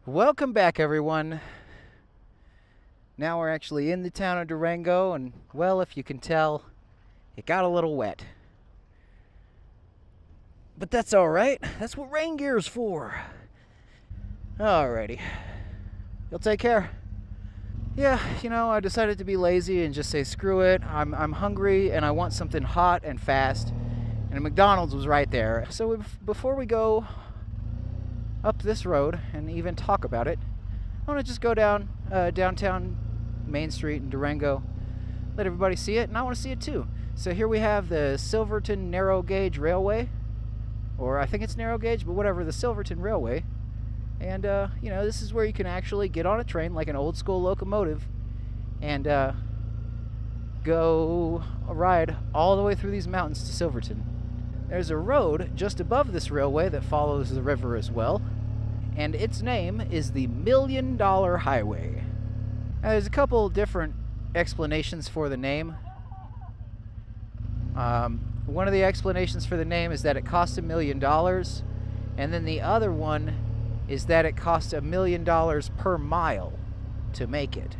Welcome back, everyone. Now we're actually in the town of Durango, and, well, if you can tell, it got a little wet. But that's alright. That's what rain gear's for. Alrighty. You'll take care. Yeah, I decided to be lazy and just say screw it. I'm hungry and I want something hot and fast. And a McDonald's was right there. So before we go up this road and even talk about it, I want to just go down downtown Main Street in Durango, let everybody see it, and I want to see it too. So here we have the Silverton Narrow Gauge Railway, or I think it's narrow gauge, but whatever, the Silverton Railway. And, this is where you can actually get on a train like an old school locomotive and go a ride all the way through these mountains to Silverton. There's a road just above this railway that follows the river as well, and its name is the $1 Million Highway. Now, there's a couple different explanations for the name. One of the explanations for the name is that it cost $1 million, and then the other one is that it cost $1 million per mile to make it.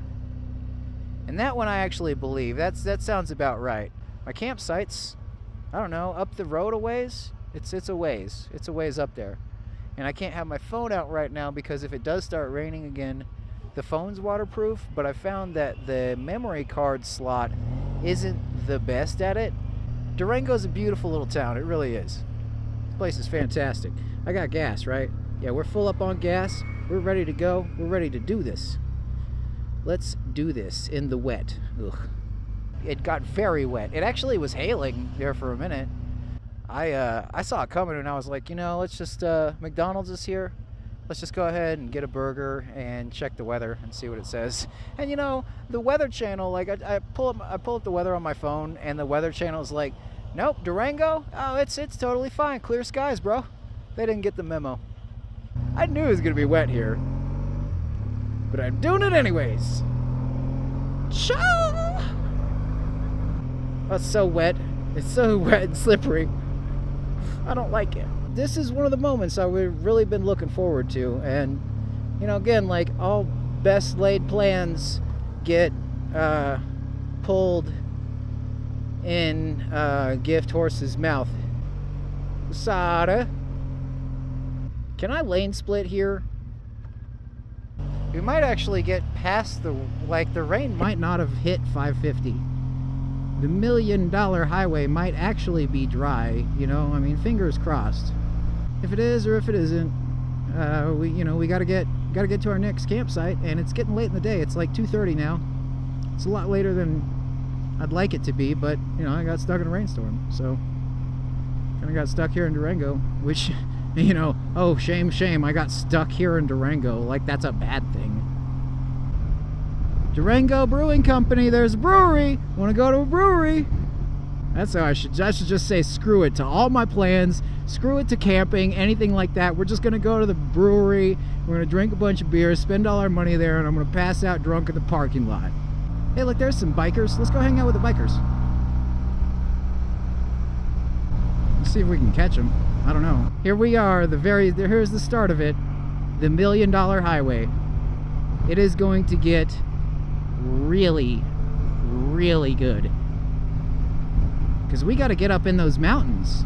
And that one I actually believe. That sounds about right. My campsite's, I don't know, up the road a ways. It's a ways. It's a ways up there. And I can't have my phone out right now because if it does start raining again, the phone's waterproof, but I found that the memory card slot isn't the best at it. Durango's a beautiful little town. It really is. This place is fantastic. I got gas, right? Yeah, we're full up on gas. We're ready to go. We're ready to do this. Let's do this in the wet. Ugh. It got very wet. It actually was hailing there for a minute. I saw it coming and I was like, let's just, McDonald's is here. Let's just go ahead and get a burger and check the weather and see what it says. And the weather channel, like I pull up the weather on my phone and the weather channel is like, nope, Durango? Oh, it's totally fine. Clear skies, bro. They didn't get the memo. I knew it was going to be wet here, but I'm doing it anyways. Oh, it's so wet. It's so wet and slippery. I don't like it. This is one of the moments I've really been looking forward to. And, again, like all best laid plans get pulled in gift horse's mouth. Sada. Can I lane split here? We might actually get past the rain might not have hit 550. The $1 Million Highway might actually be dry, fingers crossed. If it is or if it isn't, we gotta get to our next campsite, and it's getting late in the day. It's like 2:30 now. It's a lot later than I'd like it to be, but I got stuck in a rainstorm, so kind of got stuck here in Durango, which oh, shame, I got stuck here in Durango, like that's a bad thing. Durango Brewing Company, there's a brewery. Want to go to a brewery? That's how I should just say screw it to all my plans. Screw it to camping, anything like that. We're just going to go to the brewery. We're going to drink a bunch of beer, spend all our money there, and I'm going to pass out drunk in the parking lot. Hey, look, there's some bikers. Let's go hang out with the bikers. Let's see if we can catch them. I don't know. Here we are, here's the start of it. The $1 Million Highway. It is going to get really, really good. Because we got to get up in those mountains.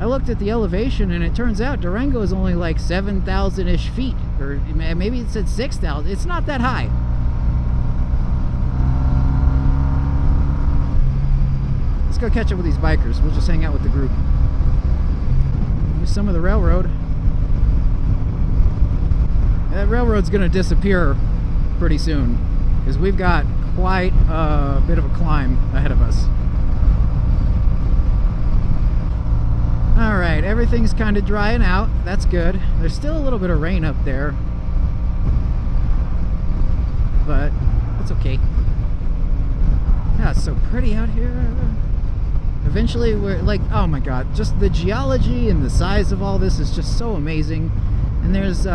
I looked at the elevation and it turns out Durango is only like 7,000-ish feet. Or maybe it said 6,000. It's not that high. Let's go catch up with these bikers. We'll just hang out with the group. Use some of the railroad. That railroad's going to disappear pretty soon, because we've got quite a bit of a climb ahead of us. Alright, everything's kind of drying out. That's good. There's still a little bit of rain up there, but it's okay. Yeah, it's so pretty out here. Eventually we're like, oh my god, just the geology and the size of all this is just so amazing. And there's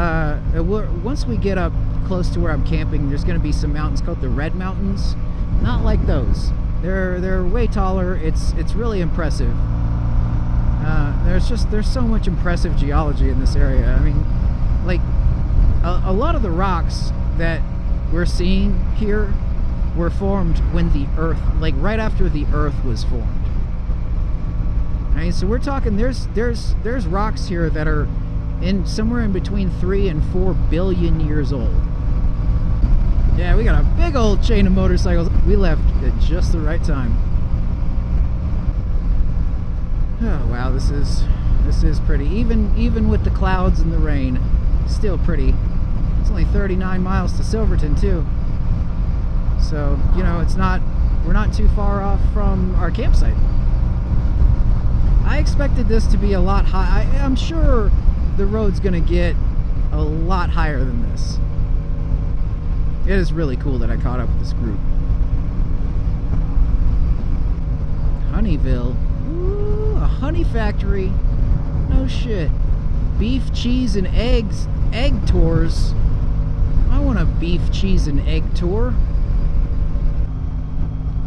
once we get up close to where I'm camping, there's going to be some mountains called the Red Mountains. Not like those. They're way taller. It's really impressive. There's so much impressive geology in this area. I mean, like a lot of the rocks that we're seeing here were formed when the Earth, like right after the Earth was formed. Right, so we're talking there's rocks here that are in somewhere in between 3 and 4 billion years old. Yeah, we got a big old chain of motorcycles. We left at just the right time. Oh wow, this is pretty. Even with the clouds and the rain, still pretty. It's only 39 miles to Silverton too. So, you know, we're not too far off from our campsite. I expected this to be a lot high. I'm sure the road's gonna get a lot higher than this. It is really cool that I caught up with this group. Honeyville. Ooh, a honey factory. No shit. Beef, cheese, and eggs. Egg tours. I want a beef, cheese, and egg tour.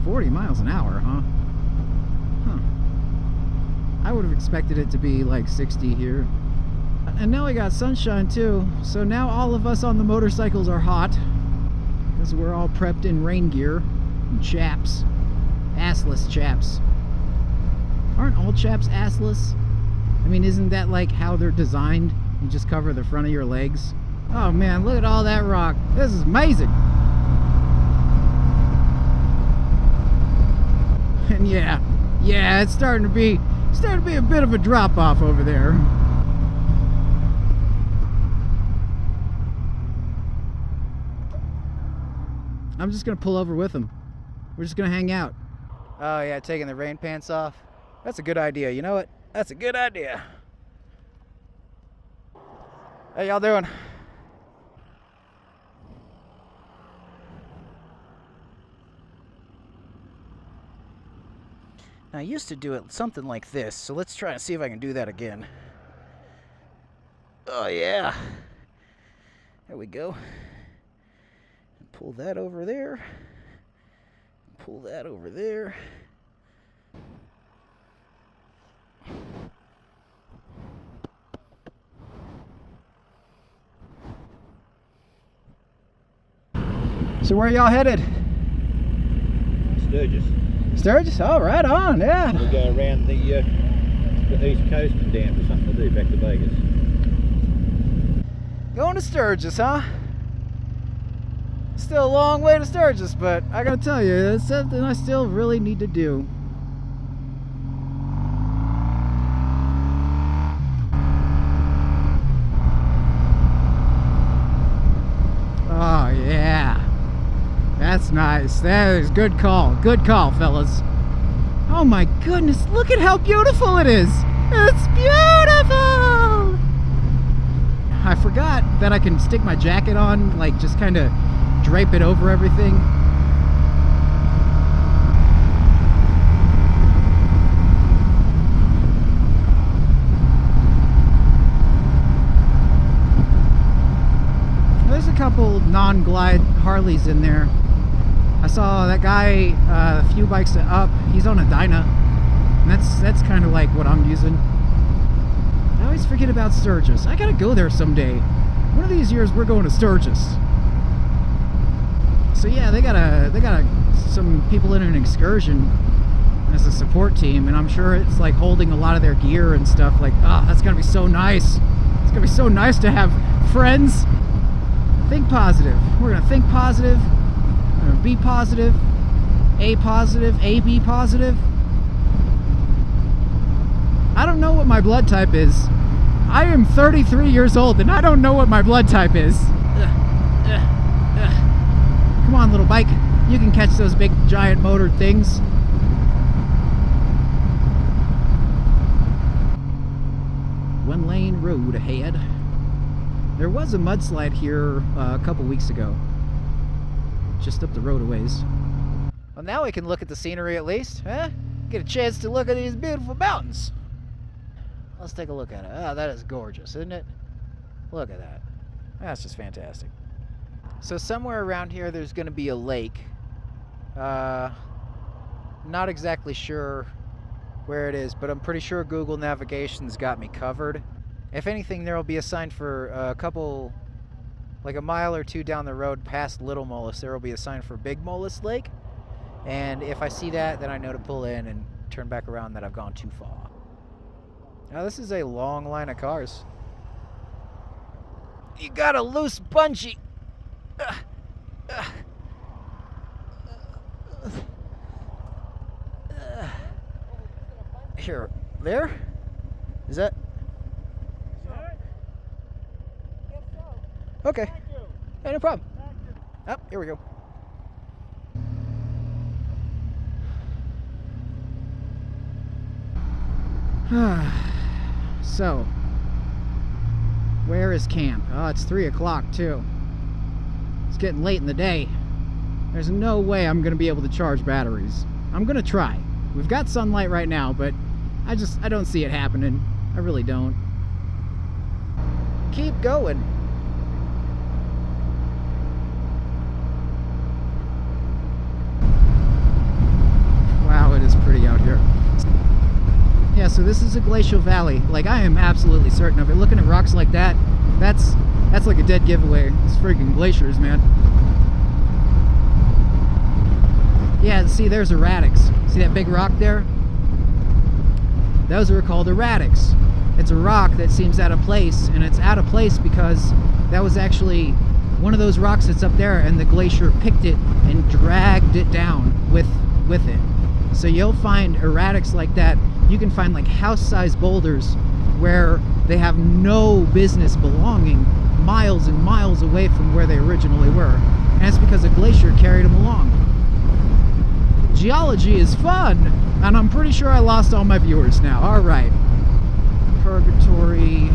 40 miles an hour, huh? Huh. I would have expected it to be like 60 here. And now we got sunshine too. So now all of us on the motorcycles are hot. Because we're all prepped in rain gear and chaps. Assless chaps. Aren't all chaps assless? I mean, isn't that like how they're designed? You just cover the front of your legs. Oh man, look at all that rock. This is amazing. And yeah, it's starting to be a bit of a drop off over there. I'm just gonna pull over with him. We're just gonna hang out. Oh yeah, taking the rain pants off. That's a good idea. You know what? That's a good idea. How y'all doing? Now I used to do it something like this, so let's try and see if I can do that again. Oh yeah. There we go. Pull that over there. Pull that over there. So where are y'all headed? Sturgis. Sturgis? Oh, right on, yeah. We'll go around the east coast and down for something to do, back to Vegas. Going to Sturgis, huh? Still a long way to Sturgis, but I gotta tell you, it's something I still really need to do. Oh yeah, that's nice. That is good call. Good call, fellas. Oh my goodness, look at how beautiful it is. It's beautiful. I forgot that I can stick my jacket on, like just kind of drape it over everything. There's a couple non-glide Harleys in there. I saw that guy a few bikes up. He's on a Dyna, and that's kind of like what I'm using. I always forget about Sturgis. I gotta go there someday. One of these years we're going to Sturgis. So yeah, they got some people in an excursion as a support team, and I'm sure it's like holding a lot of their gear and stuff. Like, oh, that's gonna be so nice. It's gonna be so nice to have friends. Think positive. We're gonna think positive. We're gonna be positive. A positive. A B positive. I don't know what my blood type is. I am 33 years old and I don't know what my blood type is. Come on, little bike. You can catch those big giant motor things. One lane road ahead. There was a mudslide here a couple weeks ago. Just up the road a ways. well, now we can look at the scenery at least, huh? Get a chance to look at these beautiful mountains. Let's take a look at it. Oh, that is gorgeous, isn't it? Look at that. That's just fantastic. So somewhere around here there's going to be a lake. Not exactly sure where it is, but I'm pretty sure Google Navigation's got me covered. If anything, there will be a sign for a couple like a mile or two down the road past Little Molas, there will be a sign for Big Molas Lake. And if I see that, then I know to pull in and turn back around that I've gone too far. Now this is a long line of cars. You got a loose bungee. Here, there? Is that? Okay. Hey, no problem. Oh, here we go. So, where is camp? Oh, it's 3 o'clock too. It's getting late in the day. There's no way I'm gonna be able to charge batteries. I'm gonna try. We've got sunlight right now, but I don't see it happening. I really don't. Keep going. Wow, it is pretty out here. Yeah, so this is a glacial valley. Like, I am absolutely certain of it. Looking at rocks like that, that's like a dead giveaway. It's freaking glaciers, man. Yeah, see, there's erratics. See that big rock there? Those are called erratics. It's a rock that seems out of place, and it's out of place because that was actually one of those rocks that's up there, and the glacier picked it and dragged it down with it. So you'll find erratics like that. You can find like house-sized boulders where they have no business belonging miles and miles away from where they originally were. And it's because a glacier carried them along. Geology is fun! And I'm pretty sure I lost all my viewers now. Alright. Purgatory.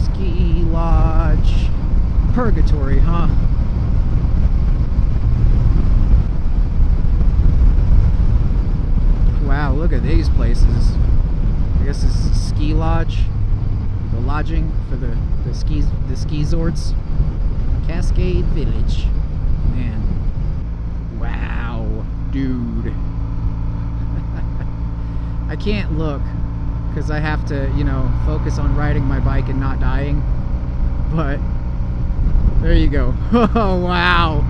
Ski Lodge. Purgatory, huh? Wow, look at these places. I guess this is a ski lodge. The lodging for the ski resorts. Cascade Village. Man. Wow, dude. I can't look because I have to, you know, focus on riding my bike and not dying. But there you go. Oh, wow.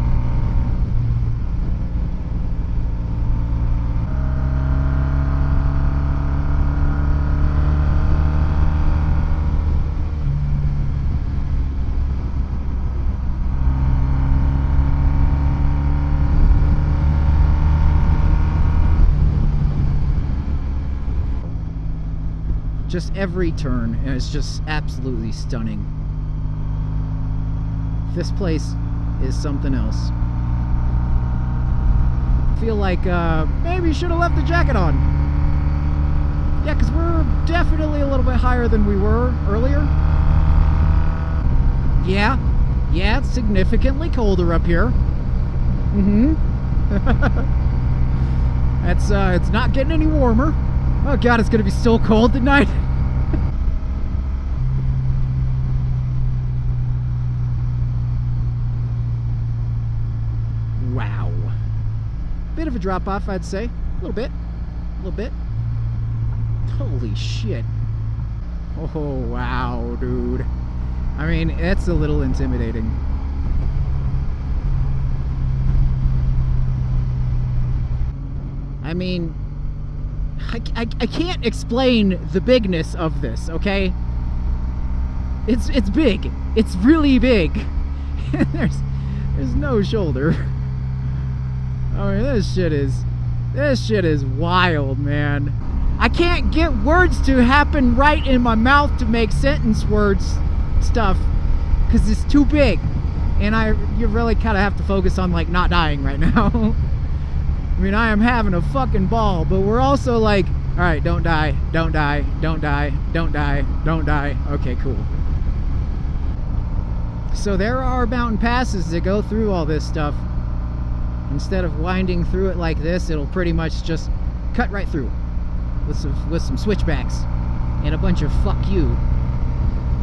Just every turn, and it's just absolutely stunning. This place is something else. I feel like maybe you should have left the jacket on. Yeah, because we're definitely a little bit higher than we were earlier. Yeah, it's significantly colder up here. It's not getting any warmer. Oh god, it's gonna be so cold tonight. Wow. Bit of a drop off, I'd say. A little bit. Holy shit. Oh, wow, dude. I mean, it's a little intimidating. I mean, I can't explain the bigness of this, okay? It's big. It's really big. There's no shoulder. I mean, this shit is wild, man. I can't get words to happen right in my mouth to make sentence words stuff because it's too big. And you really kind of have to focus on like not dying right now. I mean, I am having a fucking ball, but we're also like, all right, don't die, don't die, don't die, don't die, don't die. Okay, cool. So there are mountain passes that go through all this stuff. Instead of winding through it like this, it'll pretty much just cut right through with some switchbacks and a bunch of fuck you.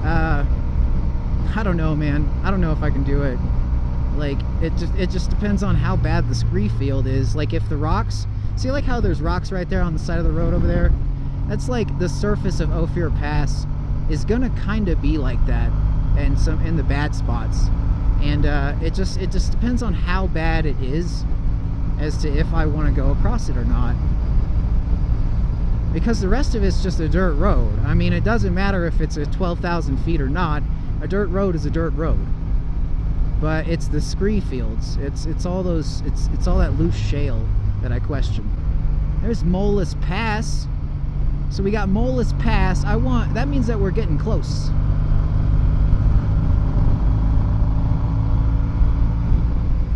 I don't know, man. I don't know if I can do it. Like, it just depends on how bad the scree field is. Like, if the rocks, see like how there's rocks right there on the side of the road over there? That's like the surface of Ophir Pass is gonna kind of be like that. and some in the bad spots. And it just depends on how bad it is as to if I want to go across it or not. Because the rest of it's just a dirt road. I mean, it doesn't matter if it's a 12,000 feet or not. A dirt road is a dirt road. But it's the scree fields. It's all those. It's all that loose shale that I question. There's Molas Pass. So we got Molas Pass. That means that we're getting close.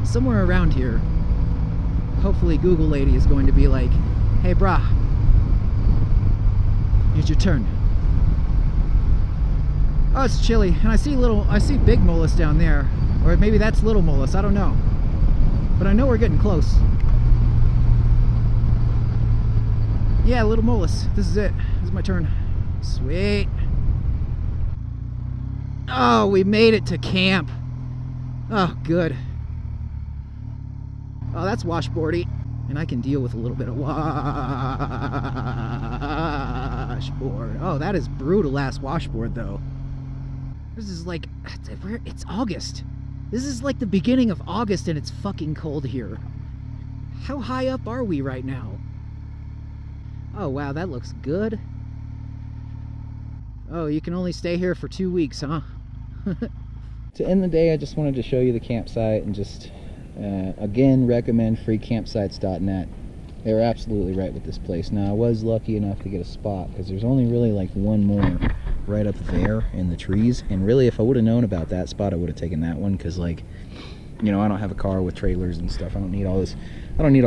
Somewhere around here, hopefully Google lady is going to be like, "Hey brah, here's your turn." Oh, it's chilly, and I see big Molas down there, or maybe that's Little Molas. I don't know, but I know we're getting close. Yeah, Little Molas. This is it. This is my turn. Sweet. Oh, we made it to camp. Oh, good. Oh, that's washboardy, and I can deal with a little bit of washboard. Oh, that is brutal ass washboard though. This is like, it's August. This is like the beginning of August and it's fucking cold here. How high up are we right now? Oh wow, that looks good. Oh, you can only stay here for 2 weeks, huh? To end the day, I just wanted to show you the campsite and just again recommend freecampsites.net. They were absolutely right with this place. Now I was lucky enough to get a spot because there's only really like one more right up there in the trees, and really if I would have known about that spot I would have taken that one, because like, you know, I don't have a car with trailers and stuff. I don't need all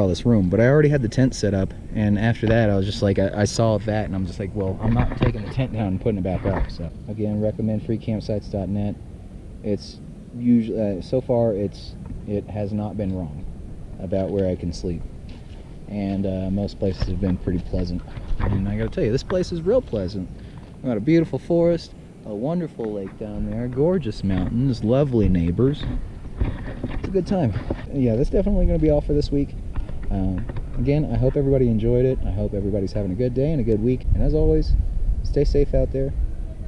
this room, but I already had the tent set up, and after that I was just like, I saw that and I'm just like, well, I'm not taking the tent down and putting it back up. So again, recommend freecampsites.net. It's usually so far it has not been wrong about where I can sleep, and most places have been pretty pleasant. And I gotta tell you, this place is real pleasant. We got a beautiful forest, a wonderful lake down there, gorgeous mountains, lovely neighbors. It's a good time. Yeah, that's definitely going to be all for this week. Again, I hope everybody enjoyed it. I hope everybody's having a good day and a good week. And as always, stay safe out there,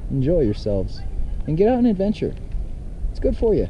enjoy yourselves, and get out and adventure. It's good for you.